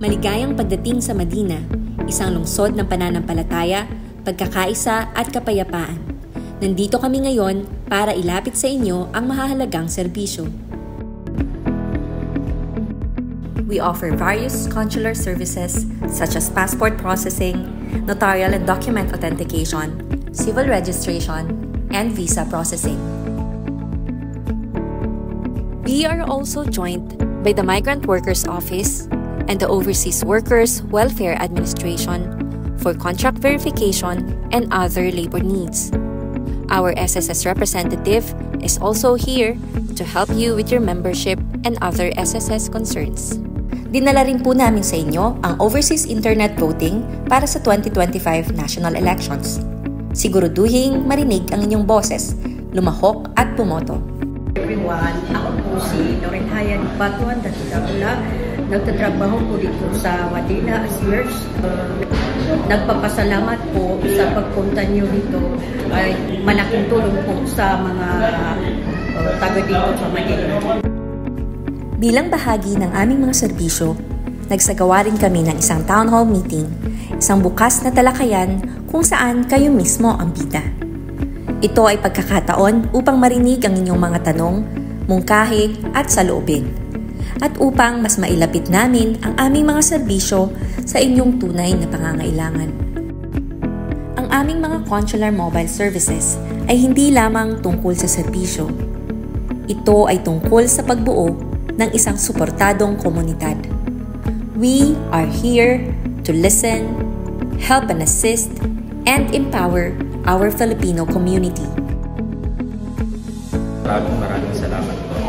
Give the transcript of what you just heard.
Maligayang pagdating sa Medina, isang lungsod ng pananampalataya, pagkakaisa at kapayapaan. Nandito kami ngayon para ilapit sa inyo ang mahahalagang serbisyo. We offer various consular services such as passport processing, notarial and document authentication, civil registration, and visa processing. We are also joined by the Migrant Workers Office and the Overseas Workers Welfare Administration for contract verification and other labor needs. Our SSS representative is also here to help you with your membership and other SSS concerns. Dinala rin po namin sa inyo ang overseas internet voting para sa 2025 national elections. Siguraduhing marinig ang inyong boses, lumahok at bumoto. Everyone, ako po si Noreen Hayan Batuan Datidabula. Nagtatrabaho po dito sa Medina as nurse. Nagpapasalamat po sa pagpunta niyo dito ay malaking tulong po sa mga taga dito sa Medina. Bilang bahagi ng aming mga serbisyo, nagsagawa rin kami ng isang town hall meeting, isang bukas na talakayan kung saan kayo mismo ang bida. Ito ay pagkakataon upang marinig ang inyong mga tanong, mungkahi at saloobin. At upang mas mailapit namin ang aming mga serbisyo sa inyong tunay na pangangailangan. Ang aming mga consular mobile services ay hindi lamang tungkol sa serbisyo. Ito ay tungkol sa pagbuo ng isang suportadong komunidad. We are here to listen, help and assist, and empower our Filipino community. Maraming salamat po.